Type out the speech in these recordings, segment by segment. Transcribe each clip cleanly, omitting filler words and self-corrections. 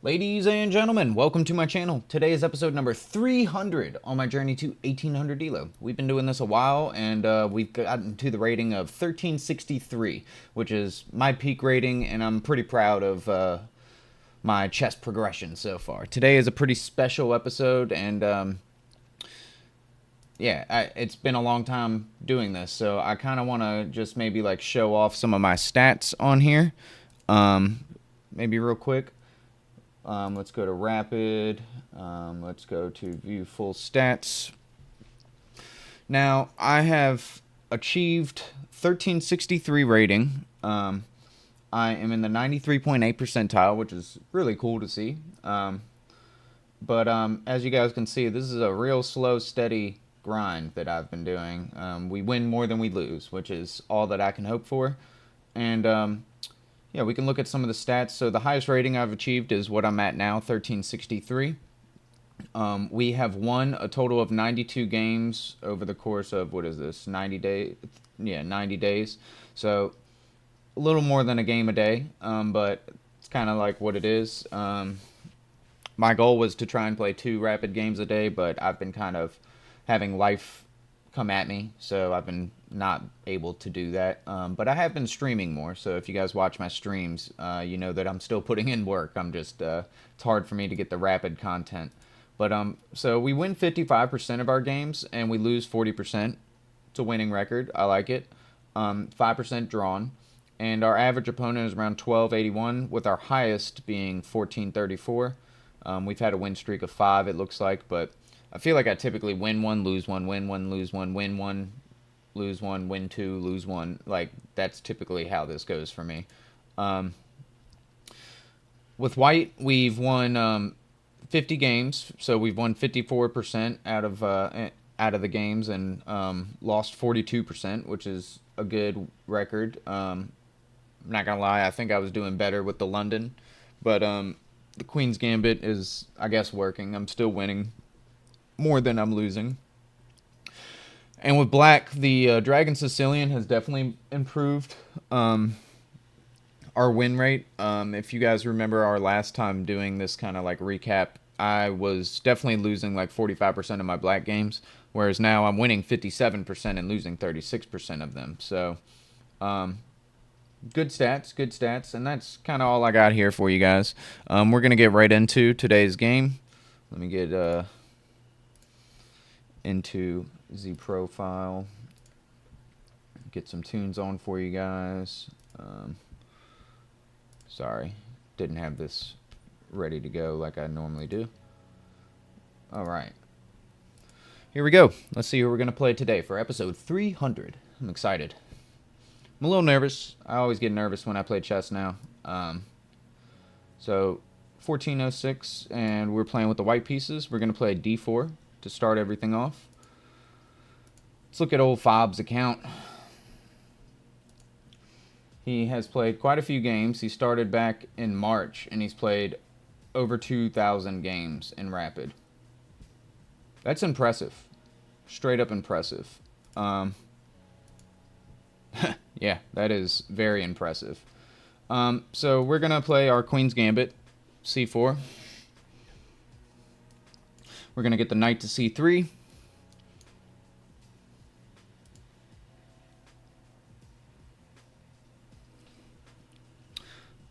Ladies and gentlemen, welcome to my channel. Today is episode number 300 on my journey to 1800 ELO. We've been doing this a while, and we've gotten to the rating of 1363, which is my peak rating, and I'm pretty proud of my chest progression so far. Today is a pretty special episode, and it's been a long time doing this, so I kind of want to just maybe like show off some of my stats on here, maybe real quick. Let's go to Rapid. Let's go to View Full Stats. Now, I have achieved 1363 rating. I am in the 93.8 percentile, which is really cool to see. But as you guys can see, this is a real slow, steady grind that I've been doing. We win more than we lose, which is all that I can hope for. And yeah, we can look at some of the stats. So the highest rating I've achieved is what I'm at now, 1363. We have won a total of 92 games over the course of, 90 days? Yeah, 90 days. So a little more than a game a day, but it's kind of like what it is. My goal was to try and play 2 rapid games a day, but I've been kind of having life come at me, so I've been not able to do that. But I have been streaming more, so if you guys watch my streams, you know that I'm still putting in work. I'm just it's hard for me to get the rapid content. But so we win 55% of our games and we lose 40%. It's a winning record. I like it. 5% drawn, and our average opponent is around 1281, with our highest being 1434. We've had a win streak of 5, it looks like, but I feel like I typically win 1, lose 1, win 1, lose 1, win 1, lose 1, win 2, lose 1. Like, that's typically how this goes for me. With White, we've won 50 games, so we've won 54% out of the games, and lost 42%, which is a good record. I'm not gonna lie, I think I was doing better with the London, but the Queen's Gambit is, I guess, working. I'm still winning more than I'm losing. And with Black, the Dragon Sicilian has definitely improved our win rate. If you guys remember our last time doing this kind of like recap, I was definitely losing like 45% of my Black games, whereas now I'm winning 57% and losing 36% of them. So good stats, and that's kind of all I got here for you guys. We're going to get right into today's game. Let me get into the profile, get some tunes on for you guys. Sorry, didn't have this ready to go like I normally do. Alright, here we go. Let's see who we're going to play today for episode 300. I'm excited. I'm a little nervous. I always get nervous when I play chess now. So 1406, and we're playing with the white pieces. We're going to play d4 to start everything off. Let's look at old Fob's account. He has played quite a few games. He started back in March, and he's played over 2,000 games in Rapid. That's impressive. Straight up impressive. Yeah, that is very impressive. So we're going to play our Queen's Gambit, c4. We're going to get the knight to c3.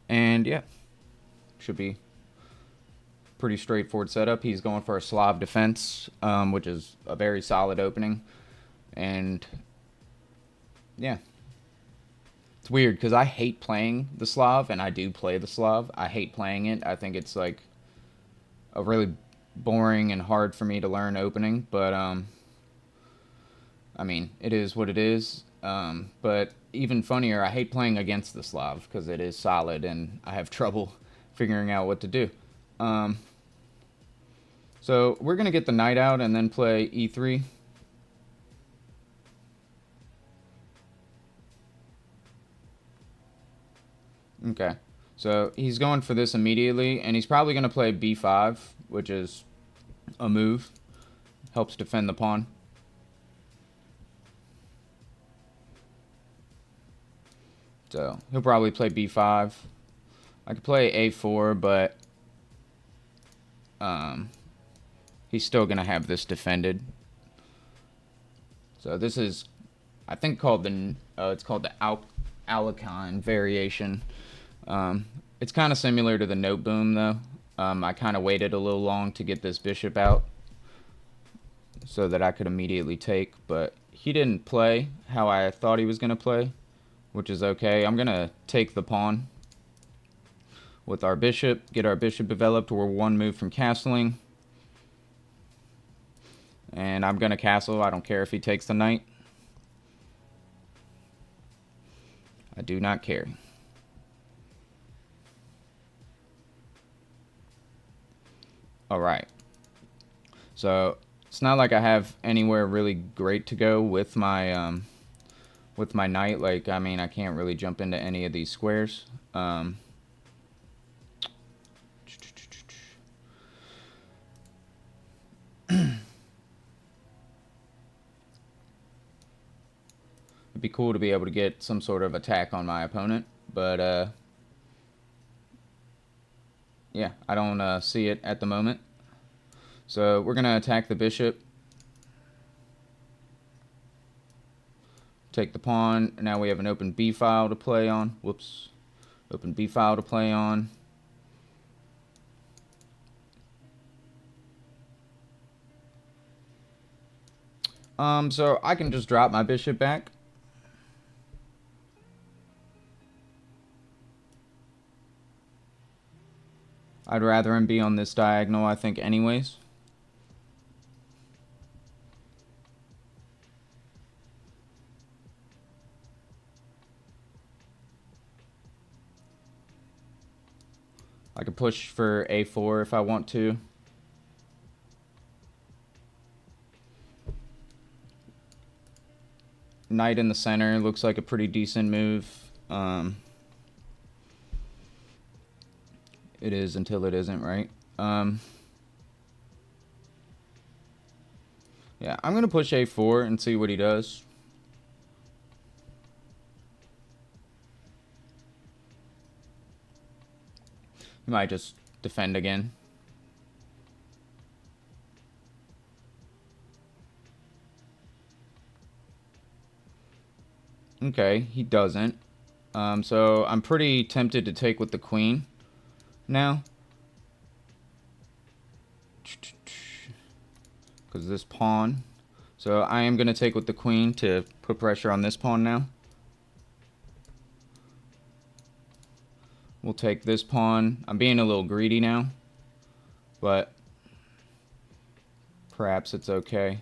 And yeah, should be pretty straightforward setup. He's going for a Slav defense, which is a very solid opening. And yeah, it's weird because I hate playing the Slav, and I do play the Slav. I hate playing it. I think it's like a really boring and hard for me to learn opening, but I mean, it is what it is. But even funnier, I hate playing against the Slav because it is solid and I have trouble figuring out what to do. So we're gonna get the knight out and then play e3. Okay, so he's going for this immediately, and he's probably gonna play b5, which is a move. Helps defend the pawn. So he'll probably play b5. I could play a4, but he's still going to have this defended. So this is, I think, called it's called the Alakine variation. It's kind of similar to the Note Boom, though. I kind of waited a little long to get this bishop out so that I could immediately take, but he didn't play how I thought he was going to play, which is okay. I'm going to take the pawn with our bishop, get our bishop developed. We're one move from castling. And I'm going to castle. I don't care if he takes the knight. I do not care. Alright. So, it's not like I have anywhere really great to go with my knight. Like, I mean, I can't really jump into any of these squares. It'd be cool to be able to get some sort of attack on my opponent, but yeah, I don't see it at the moment. So we're gonna attack the bishop, take the pawn. Now we have an open b file to play on. Whoops, open b file to play on. So I can just drop my bishop back. I'd rather him be on this diagonal, I think, anyways. I could push for a4 if I want to. Knight in the center looks like a pretty decent move. It is until it isn't, right? Yeah, I'm going to push a4 and see what he does. He might just defend again. Okay, he doesn't. So I'm pretty tempted to take with the queen now. Because this pawn. So I am going to take with the queen to put pressure on this pawn now. We'll take this pawn. I'm being a little greedy now, but perhaps it's okay.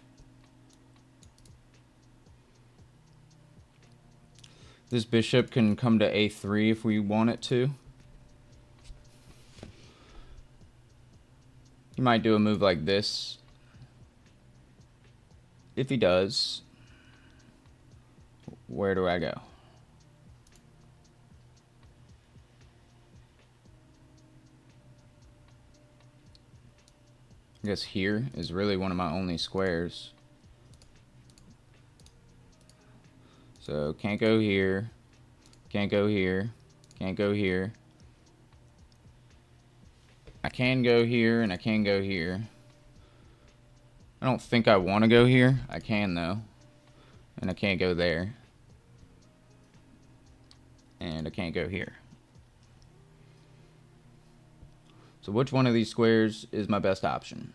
This bishop can come to a3 if we want it to. He might do a move like this. If he does, where do I go? I guess here is really one of my only squares. So can't go here, can't go here, can't go here. I can go here and I can go here. I don't think I want to go here. I can though. And I can't go there. And I can't go here. So which one of these squares is my best option?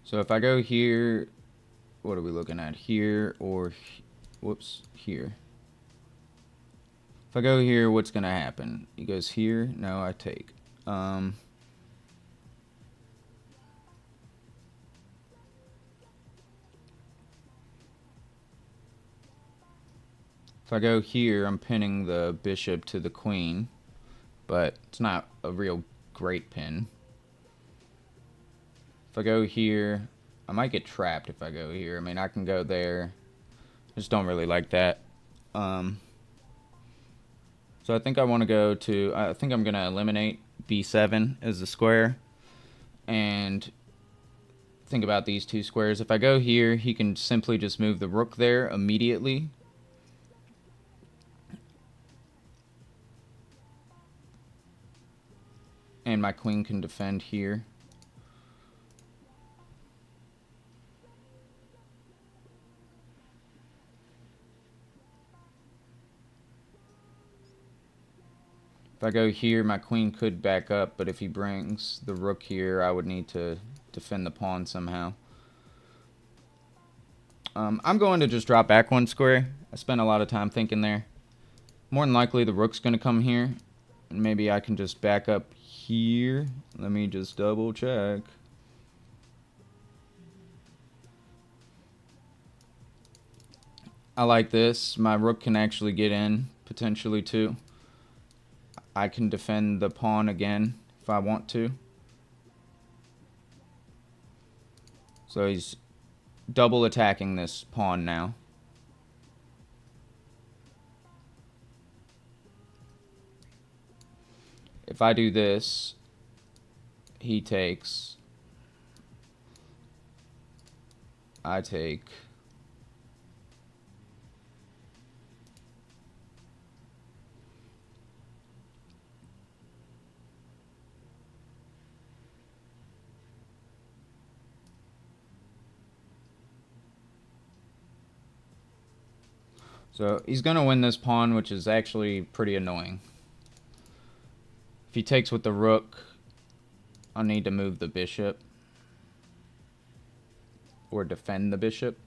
So if I go here, what are we looking at? Here or, whoops, here. If I go here, what's going to happen? He goes here. No, I take. If I go here, I'm pinning the bishop to the queen, but it's not a real great pin. If I go here, I might get trapped if I go here. I mean, I can go there. I just don't really like that. So I think I want to go to, I think I'm going to eliminate b7 as the square. And think about these two squares. If I go here, he can simply just move the rook there immediately. And my queen can defend here. If I go here, my queen could back up, but if he brings the rook here, I would need to defend the pawn somehow. I'm going to just drop back one square. I spent a lot of time thinking there. More than likely, the rook's going to come here. And maybe I can just back up here. Let me just double check. I like this. My rook can actually get in, potentially, too. I can defend the pawn again if I want to. So he's double attacking this pawn now. If I do this, he takes. I take. So he's going to win this pawn, which is actually pretty annoying. If he takes with the rook, I'll need to move the bishop. Or defend the bishop.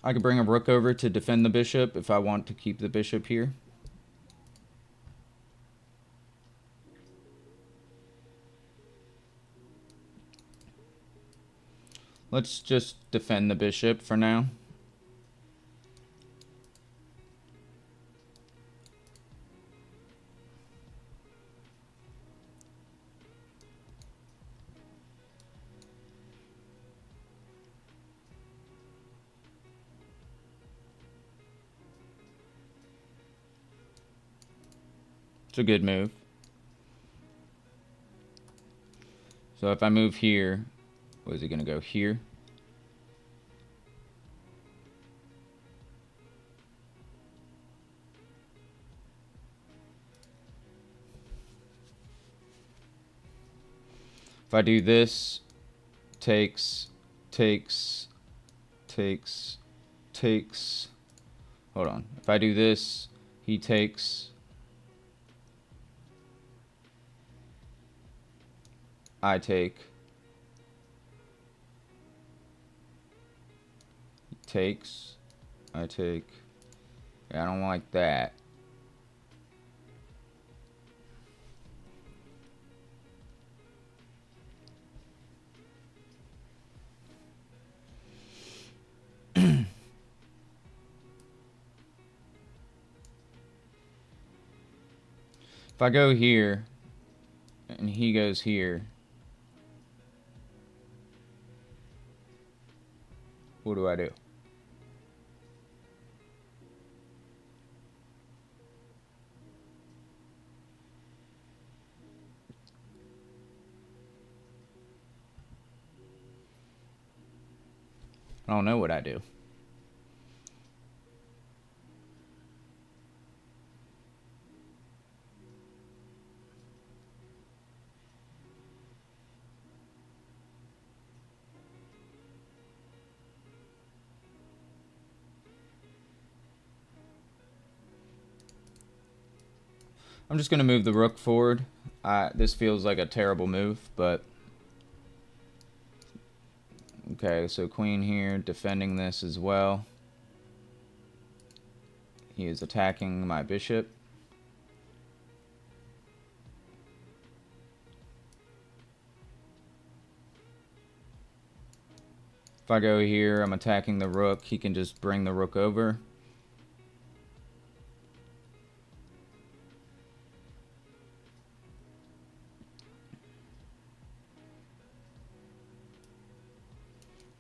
I could bring a rook over to defend the bishop if I want to keep the bishop here. Let's just defend the bishop for now. It's a good move. So if I move here, what is he going to go here? If I do this, takes. Hold on. If I do this, he takes. I take. He takes. I take. Yeah, I don't like that. If I go here, and he goes here, what do I do? I don't know what I do. I'm just going to move the rook forward. This feels like a terrible move, but... Okay, so queen here, defending this as well. He is attacking my bishop. If I go here, I'm attacking the rook. He can just bring the rook over.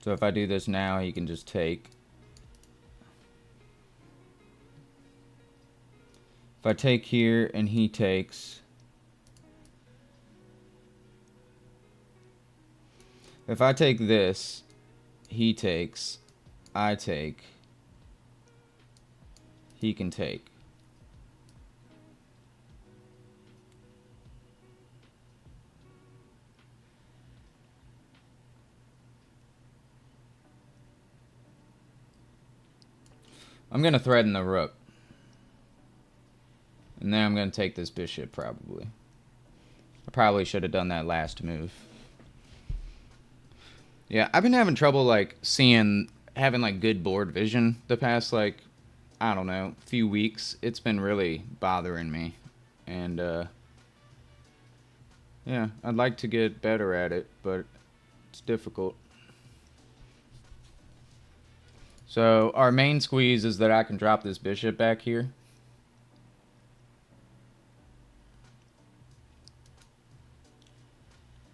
So if I do this now, he can just take. If I take here and he takes. If I take this, he takes, I take, he can take. I'm going to threaten the rook. And then I'm going to take this bishop, probably. I probably should have done that last move. Yeah, I've been having trouble, like, having, like, good board vision the past, like, I don't know, few weeks. It's been really bothering me. And, yeah, I'd like to get better at it, but it's difficult. So our main squeeze is that I can drop this bishop back here.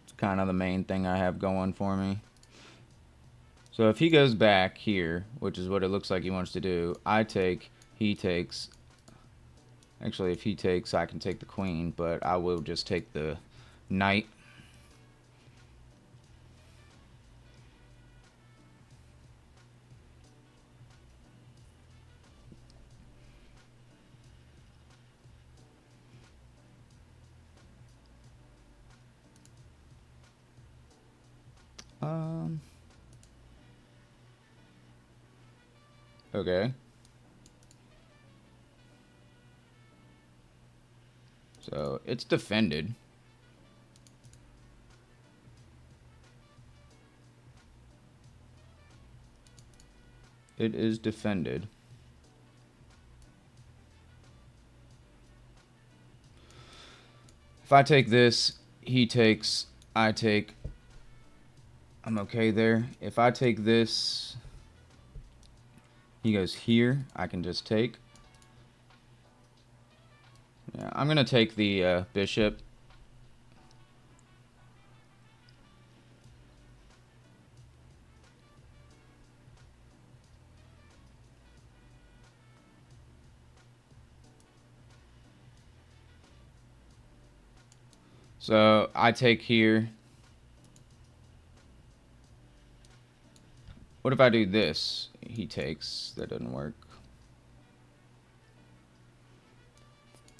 It's kind of the main thing I have going for me. So if he goes back here, which is what it looks like he wants to do, I take, he takes. Actually, if he takes, I can take the queen, but I will just take the knight. Okay. So it's defended. It is defended. If I take this, he takes, I take. I'm okay there. If I take this, he goes here. I can just take. Yeah, I'm going to take the bishop. So I take here. What if I do this? He takes. That doesn't work.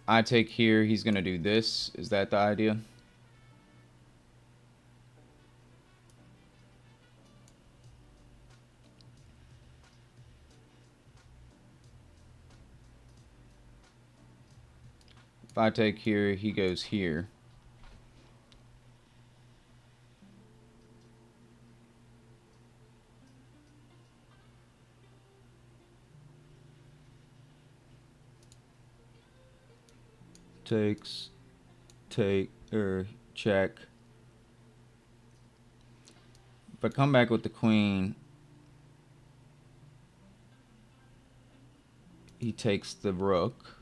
I take here. He's going to do this. Is that the idea? If I take here, he goes here. Takes, take, or check. If I come back with the queen, he takes the rook.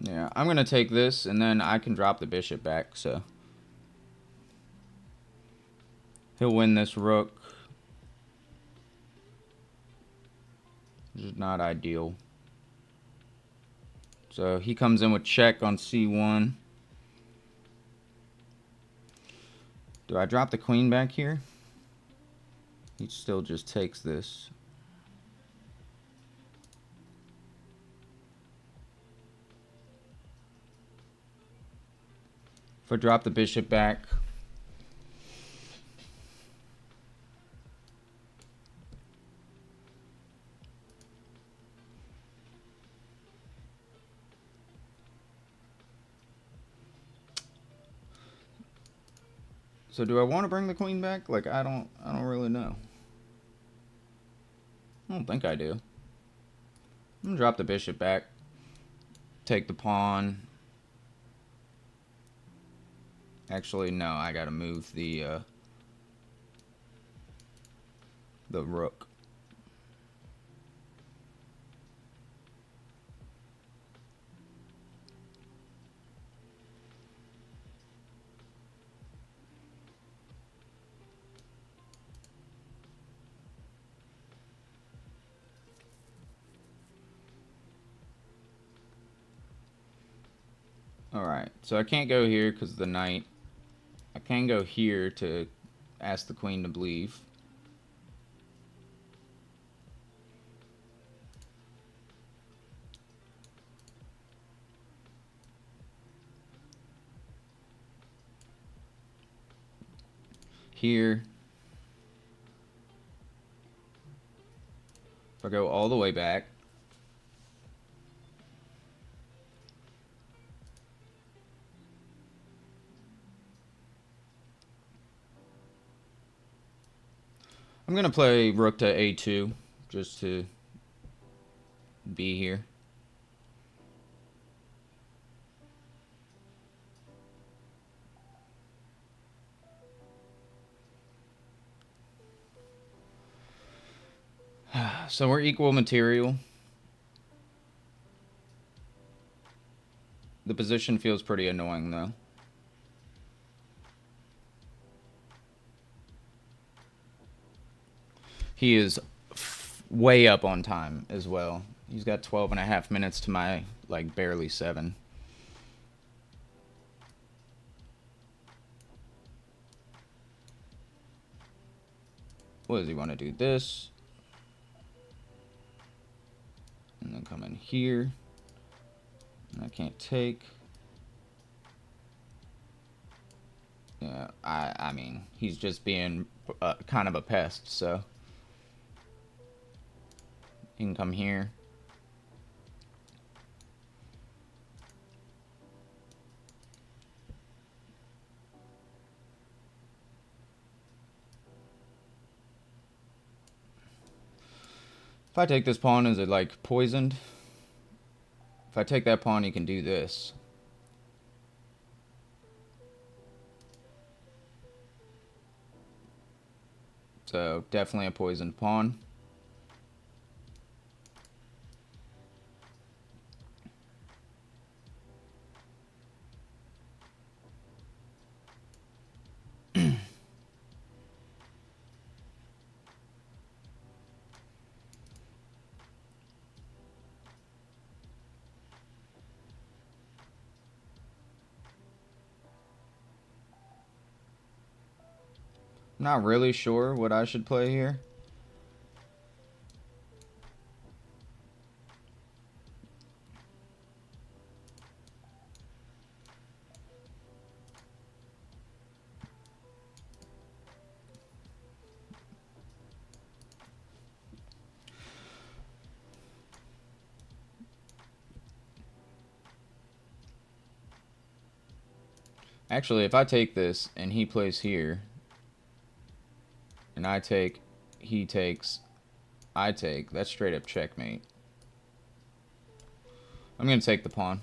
Yeah, I'm going to take this, and then I can drop the bishop back, so. He'll win this rook. Which is not ideal. So he comes in with check on c1. Do I drop the queen back here? He still just takes this. If I drop the bishop back, so do I want to bring the queen back? Like I don't really know. I don't think I do. I'm gonna drop the bishop back. Take the pawn. Actually, no, I gotta move the rook. Alright, so I can't go here because of the knight. I can go here to ask the queen to leave. Here. If I go all the way back. I'm going to play rook to a2 just to be here. So we're equal material. The position feels pretty annoying though. He is way up on time as well. He's got 12.5 minutes to my, like, barely 7. What does he want to do? This. And then come in here. And I can't take. Yeah, I mean, he's just being kind of a pest, so. You can come here. If I take this pawn, is it like poisoned? If I take that pawn, you can do this. So definitely a poisoned pawn. Not really sure what I should play here. Actually, if I take this and he plays here, and I take, he takes, I take, that's straight up checkmate. I'm going to take the pawn.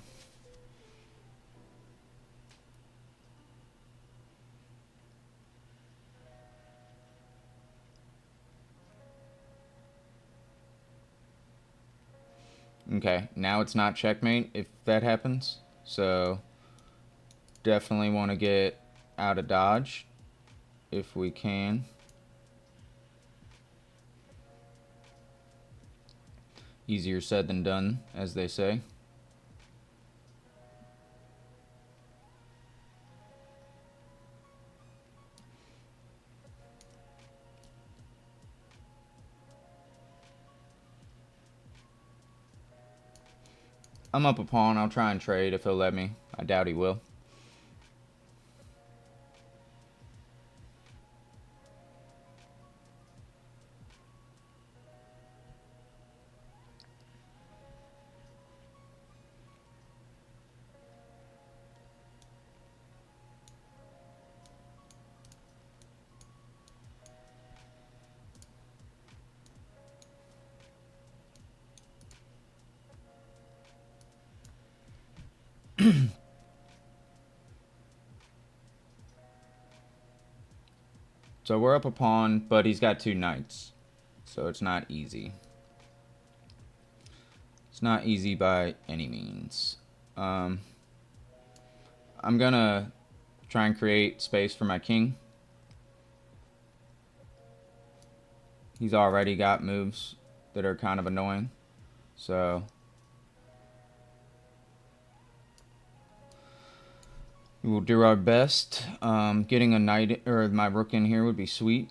Okay, now it's not checkmate if that happens. So definitely want to get out of dodge if we can. Easier said than done, as they say. I'm up a pawn. I'll try and trade if he'll let me. I doubt he will. So we're up a pawn, but he's got 2 knights. So it's not easy. It's not easy by any means. I'm gonna try and create space for my king. He's already got moves that are kind of annoying. So we will do our best. Getting a knight or my rook in here would be sweet.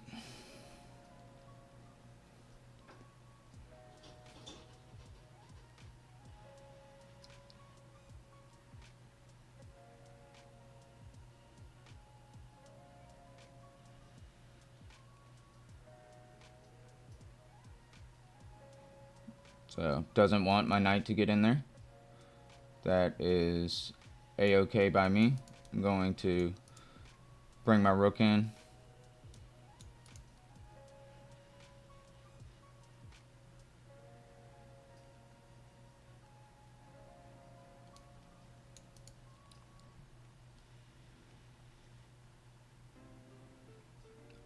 So doesn't want my knight to get in there. That is a-okay by me. I'm going to bring my rook in.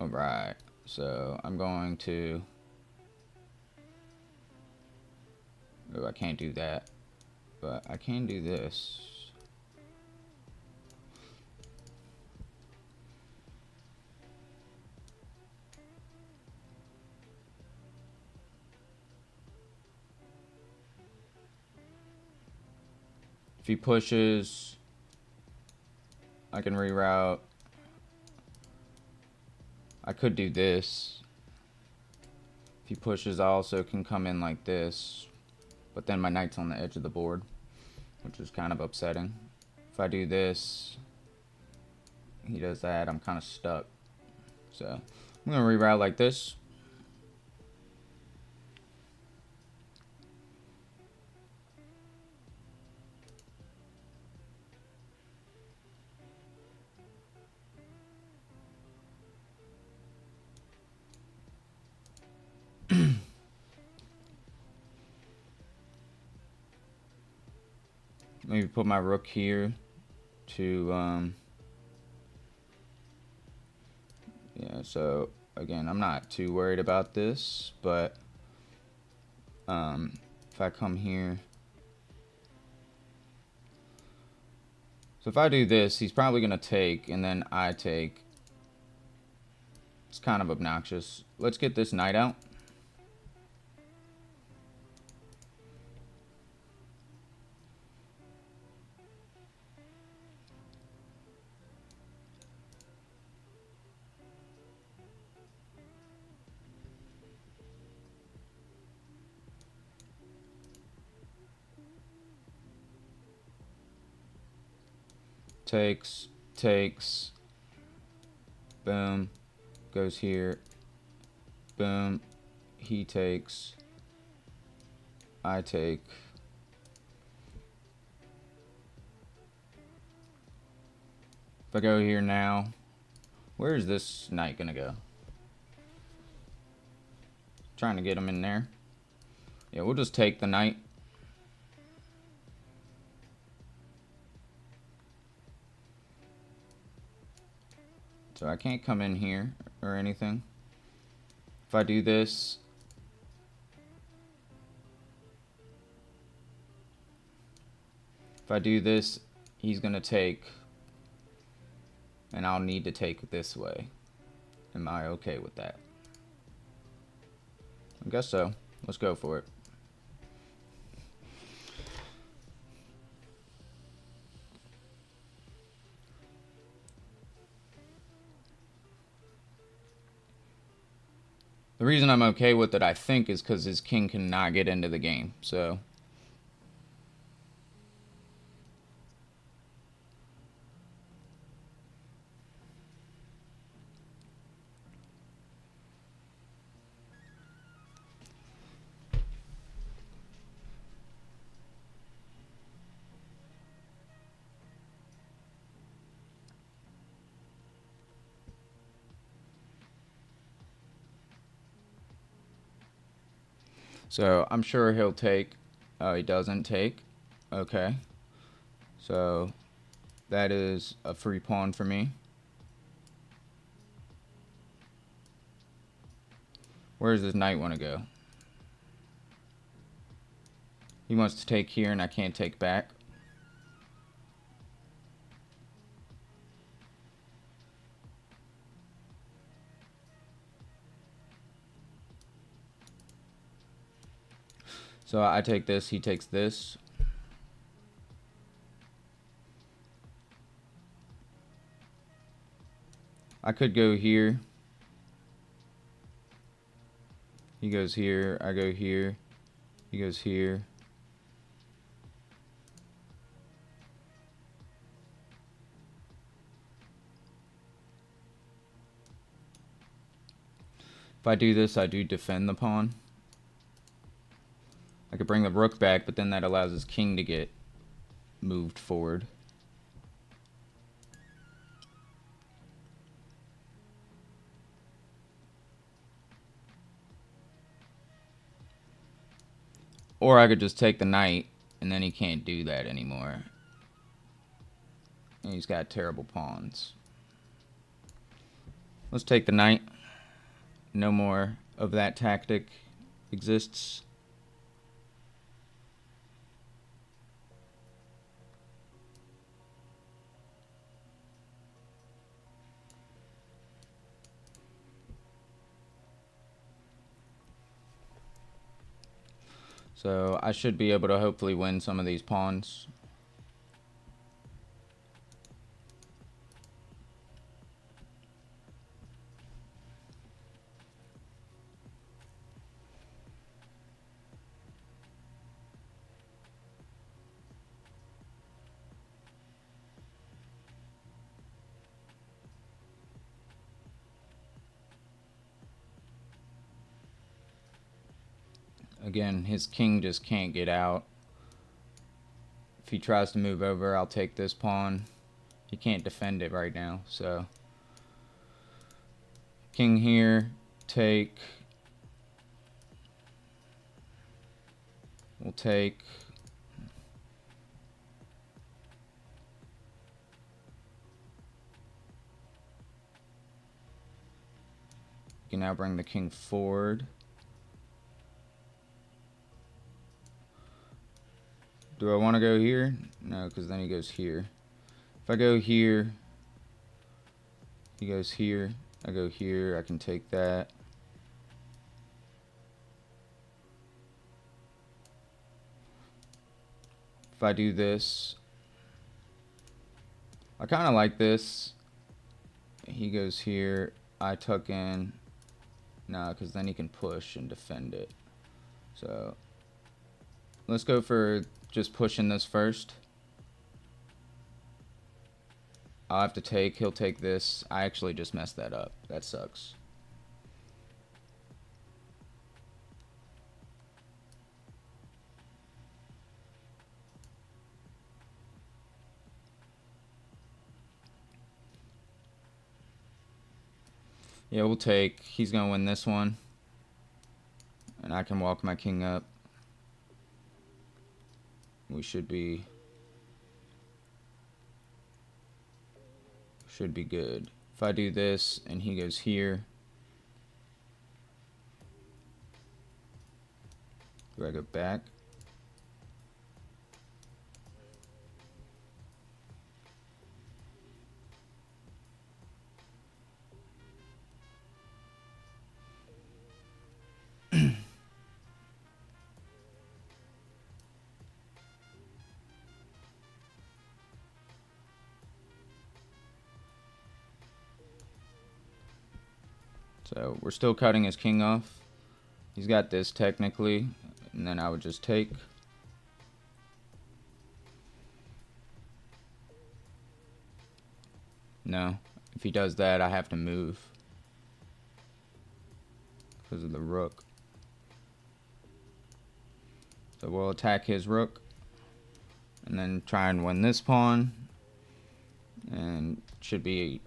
Alright, so I'm going to... Oh, I can't do that. But I can do this. If he pushes, I can reroute. I could do this. If he pushes, I also can come in like this. But then my knight's on the edge of the board, which is kind of upsetting. If I do this, he does that, I'm kind of stuck. So I'm going to reroute like this. Maybe put my rook here to, yeah, so again, I'm not too worried about this, but if I come here, so if I do this, he's probably going to take, and then I take. It's kind of obnoxious. Let's get this knight out. Takes, boom, goes here, boom, he takes, I take. If I go here now, where is this knight gonna go? Trying to get him in there. Yeah, we'll just take the knight. So I can't come in here or anything. If I do this, he's gonna take, and I'll need to take this way. Am I okay with that? I guess so. Let's go for it. The reason I'm okay with it, I think, is because his king cannot get into the game. So I'm sure he'll take. Oh, he doesn't take. Okay. So that is a free pawn for me. Where does this knight want to go? He wants to take here, and I can't take back. So I take this, he takes this. I could go here. He goes here, I go here. He goes here. If I do this, I do defend the pawn. I could bring the rook back, but then that allows his king to get moved forward. Or I could just take the knight, and then he can't do that anymore. And he's got terrible pawns. Let's take the knight. No more of that tactic exists. So I should be able to hopefully win some of these pawns. Again, his king just can't get out. If he tries to move over, I'll take this pawn. He can't defend it right now, so king here, take. We'll take. You can now bring the king forward. Do I want to go here? No, because then he goes here. If I go here, he goes here. I go here. I can take that. If I do this, I kind of like this. He goes here. I tuck in. No, because then he can push and defend it. So let's go for just pushing this first. I'll have to take. He'll take this. I actually just messed that up. That sucks. Yeah, we'll take. He's going to win this one. And I can walk my king up. We should be good. If I do this and he goes here, do I go back? So we're still cutting his king off. He's got this technically, and then I would just take. No, if he does that, I have to move because of the rook. So we'll attack his rook and then try and win this pawn, and should be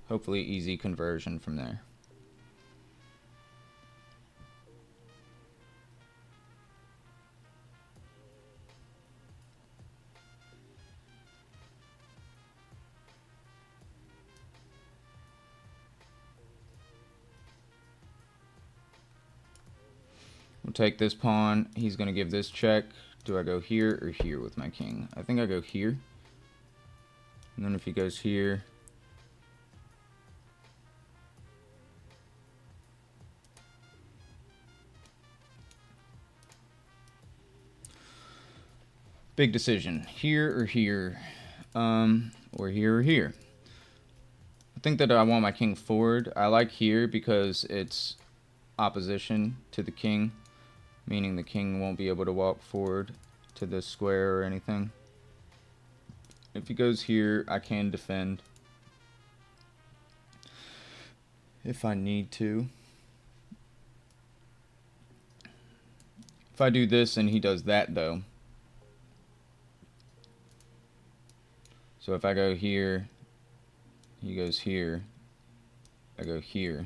hopefully easy conversion from there. We'll take this pawn. He's going to give this check. Do I go here or here with my king? I think I go here. And then if he goes here, big decision. Here or here, or here or here. I think that I want my king forward. I like here because it's opposition to the king, meaning the king won't be able to walk forward to this square or anything. If he goes here, I can defend if I need to. If I do this and he does that though, so if I go here, he goes here, I go here.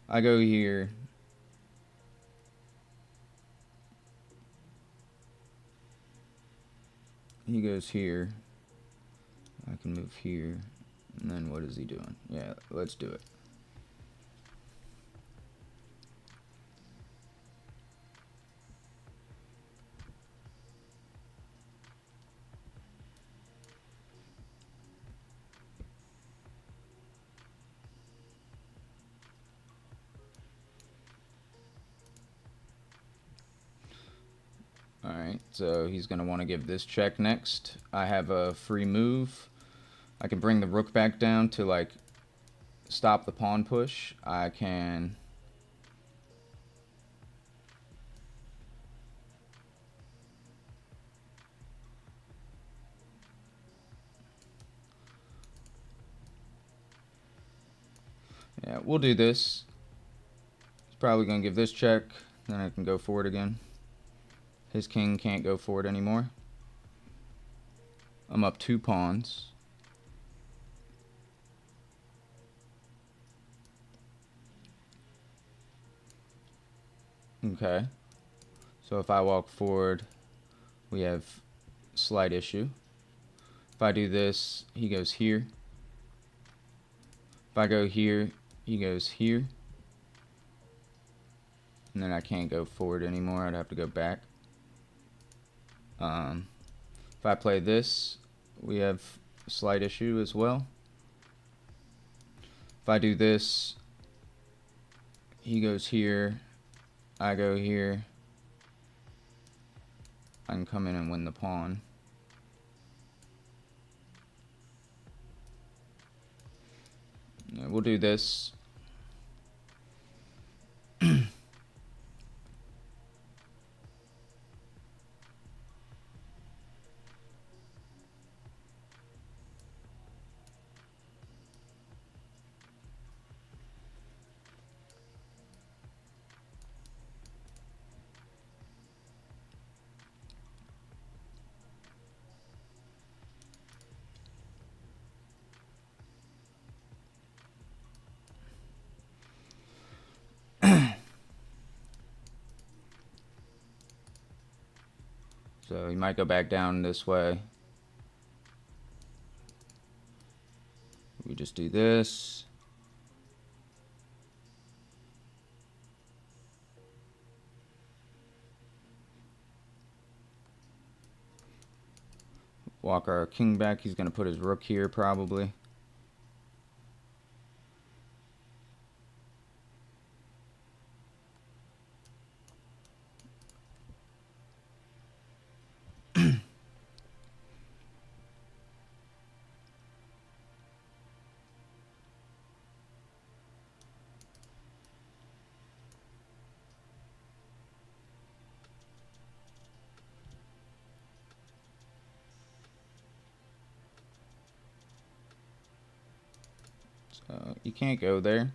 I go here. He goes here. I can move here. And then what is he doing? Yeah, let's do it. Alright, so he's going to want to give this check next. I have a free move. I can bring the rook back down to, like, stop the pawn push. I can... Yeah, we'll do this. He's probably going to give this check. Then I can go forward again. His king can't go forward anymore. I'm up 2 pawns. Okay. So if I walk forward, we have slight issue. If I do this, he goes here. If I go here, he goes here. And then I can't go forward anymore. I'd have to go back. If I play this, we have a slight issue as well. If I do this, he goes here, I go here. I can come in and win the pawn. Yeah, we'll do this. So he might go back down this way. We just do this. Walk our king back. He's going to put his rook here probably. So you can't go there.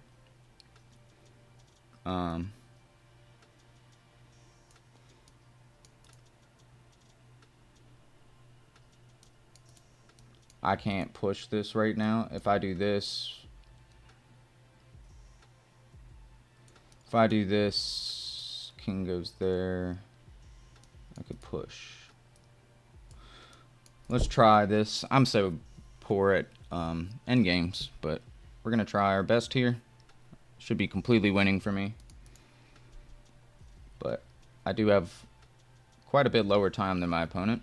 I can't push this right now. If I do this, king goes there. I could push. Let's try this. I'm so poor at end games, but We're going to try our best here. Should be completely winning for me. But I do have quite a bit lower time than my opponent.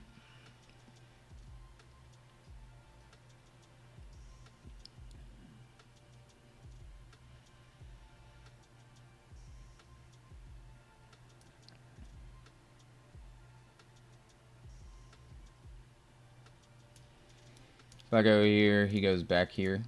If I go here, he goes back here.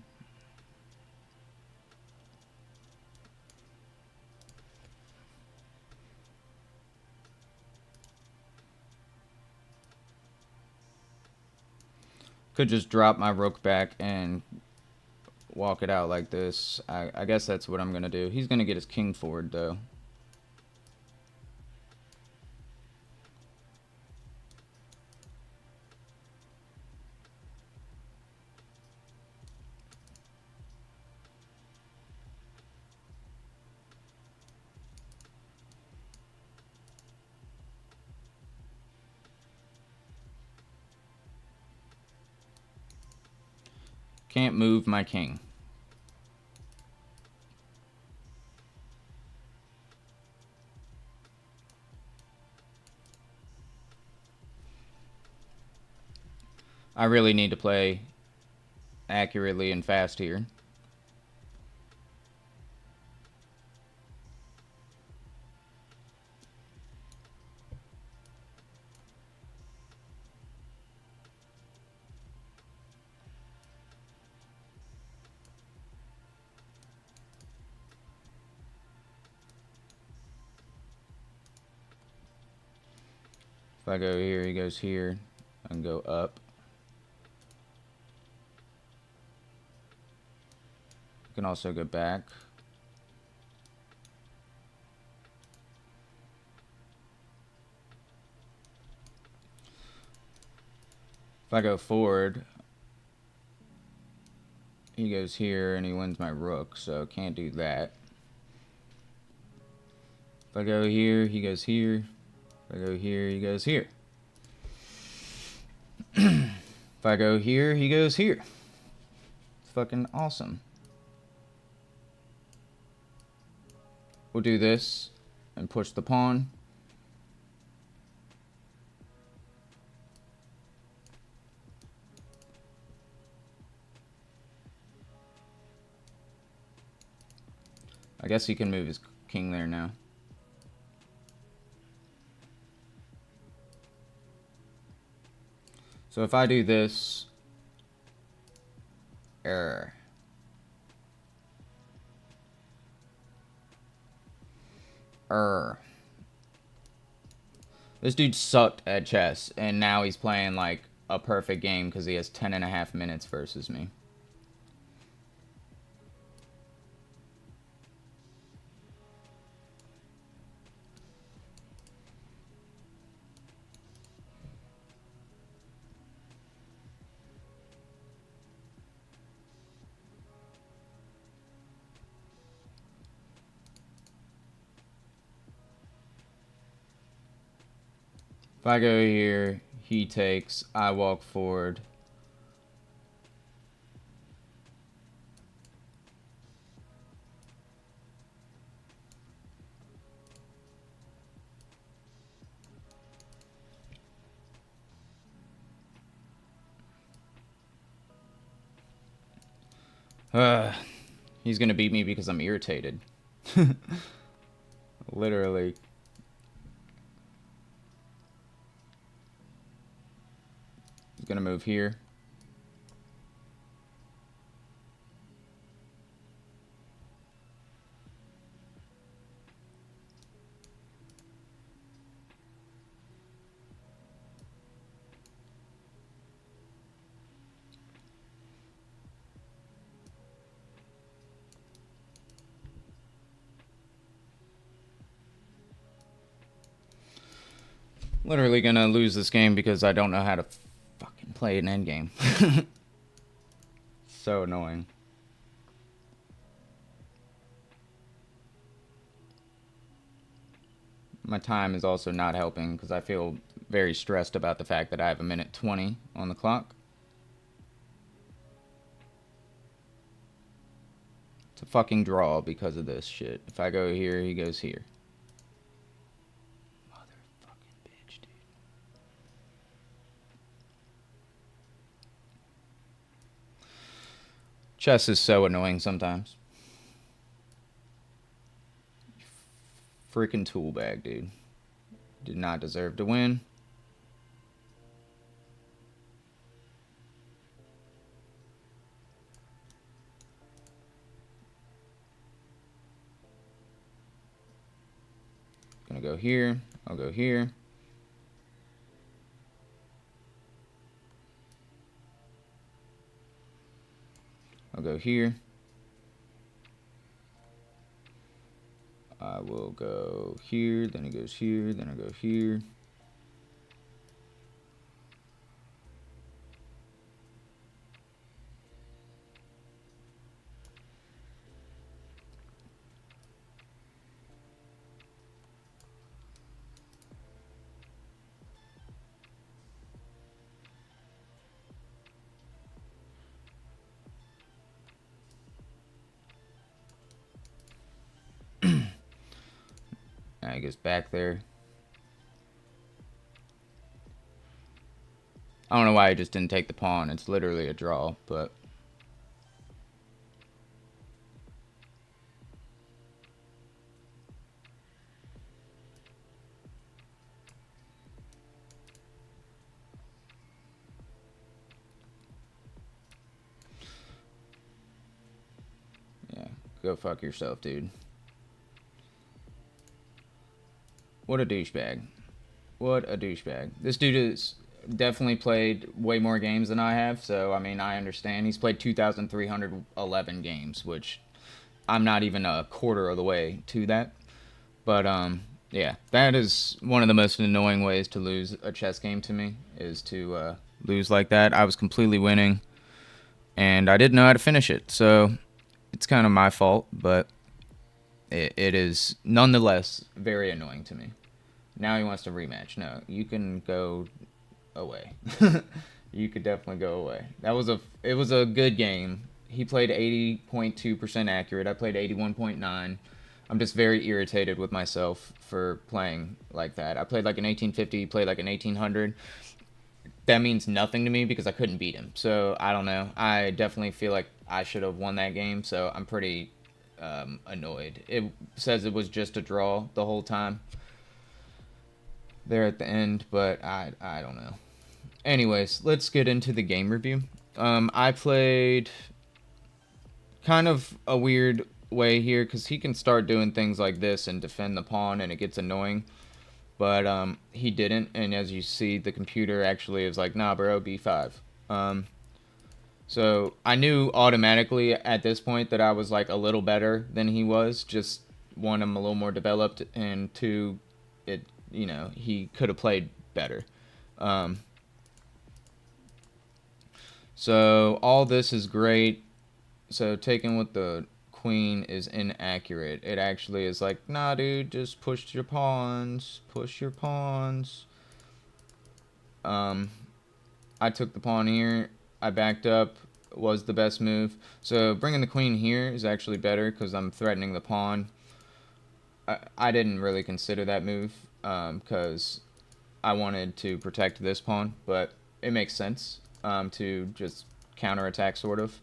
Could just drop my rook back and walk it out like this. I guess that's what I'm going to do. He's going to get his king forward, though. Can't move my king. I really need to play accurately and fast here. If I go here, he goes here. I can go up. I can also go back. If I go forward, he goes here and he wins my rook, so can't do that. If I go here, he goes here. If I go here, he goes here. If I go here, he goes here. It's fucking awesome. We'll do this and push the pawn. I guess he can move his king there now. So if I do this, error. This dude sucked at chess, and now he's playing like a perfect game because he has 10.5 minutes versus me. If I go here, he takes, I walk forward. He's gonna beat me because I'm irritated. Literally. He's gonna move here. Literally gonna lose this game because I don't know how to fucking play an endgame. So annoying. My time is also not helping because I feel very stressed about the fact that I have 1:20 on the clock. It's a fucking draw because of this shit. If I go here, he goes here. Motherfucking bitch, dude. Chess is so annoying sometimes. Freaking tool bag, dude. Did not deserve to win. Gonna go here. I'll go here. I'll go here. I will go here, then it goes here, then I go here. I guess back there. I don't know why I just didn't take the pawn. It's literally a draw, but... yeah, go fuck yourself, dude. What a douchebag. What a douchebag. This dude has definitely played way more games than I have, so, I mean, I understand. He's played 2,311 games, which I'm not even a quarter of the way to that. But, yeah, that is one of the most annoying ways to lose a chess game to me, is to lose like that. I was completely winning, and I didn't know how to finish it, so it's kind of my fault, but it is nonetheless very annoying to me. Now he wants to rematch. No, you can go away. You could definitely go away. It was a good game. He played 80.2% accurate. I played 81.9. I'm just very irritated with myself for playing like that. I played like an 1850, he played like an 1800. That means nothing to me because I couldn't beat him. So, I don't know. I definitely feel like I should have won that game, so I'm pretty annoyed. It says it was just a draw the whole time there at the end, but I don't know. Anyways, let's get into the game review. I played kind of a weird way here because he can start doing things like this and defend the pawn, and it gets annoying. But he didn't, and as you see, the computer actually is like, nah, bro, b5. So I knew automatically at this point that I was like a little better than he was. Just one, I'm a little more developed, and two, he could have played better. So all this is great. So taking with the queen is inaccurate. It actually is like, nah, dude, just push your pawns. Push your pawns. I took the pawn here. I backed up. Was the best move. So bringing the queen here is actually better because I'm threatening the pawn. I didn't really consider that move because I wanted to protect this pawn, but it makes sense to just counterattack sort of.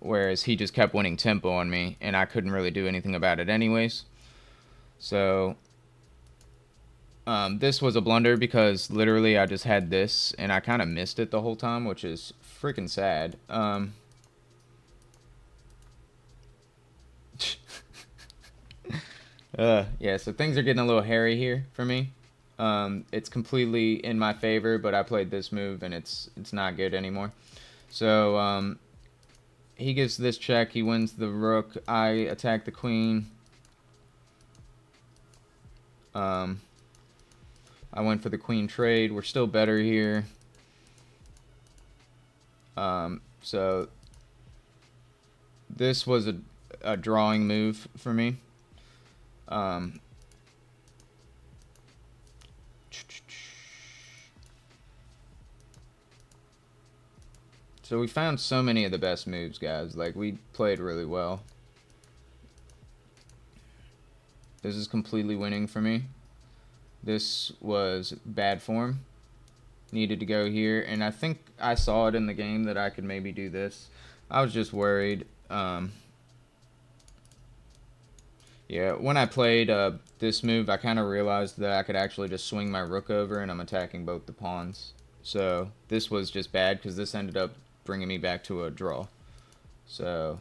Whereas he just kept winning tempo on me, and I couldn't really do anything about it anyways. So this was a blunder because literally I just had this, and I kind of missed it the whole time, which is freaking sad. Yeah, so things are getting a little hairy here for me. It's completely in my favor, but I played this move, and it's not good anymore. So he gets this check. He wins the rook. I attack the queen. I went for the queen trade. We're still better here. So this was a drawing move for me. So we found so many of the best moves, guys. Like, we played really well. This is completely winning for me. This was bad form. Needed to go here, and I think I saw it in the game that I could maybe do this. I was just worried. Yeah, when I played this move, I kind of realized that I could actually just swing my rook over, and I'm attacking both the pawns. So this was just bad because this ended up bringing me back to a draw. So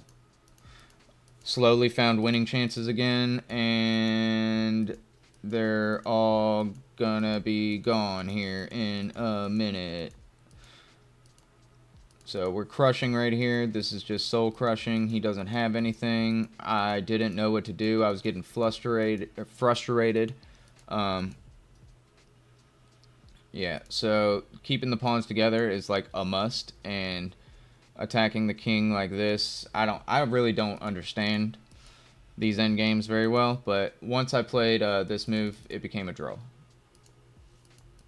slowly found winning chances again, and they're all gonna be gone here in a minute. So we're crushing right here. This is just soul crushing. He doesn't have anything. I didn't know what to do. I was getting frustrated. Yeah, so keeping the pawns together is like a must, and attacking the king like this, I really don't understand these end games very well, but once I played this move, it became a draw.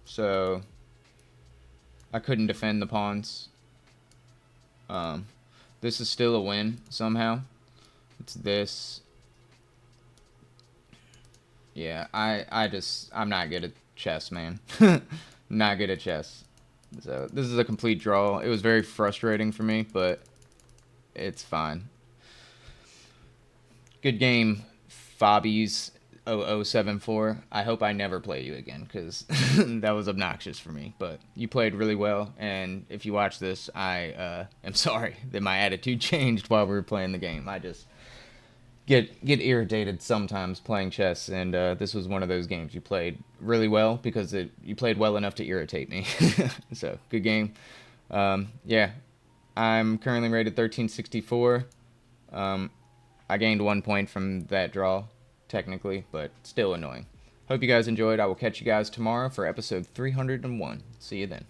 So I couldn't defend the pawns. This is still a win somehow. It's this. Yeah, I'm not good at chess, man. Not good at chess. So this is a complete draw. It was very frustrating for me, but it's fine. Good game, Fobbies 0074. I hope I never play you again, because that was obnoxious for me. But you played really well, and if you watch this, I am sorry that my attitude changed while we were playing the game. I just get irritated sometimes playing chess, and this was one of those games you played really well because you played well enough to irritate me. So, good game. Yeah, I'm currently rated 1364. I gained 1 point from that draw, technically, but still annoying. Hope you guys enjoyed. I will catch you guys tomorrow for episode 301. See you then.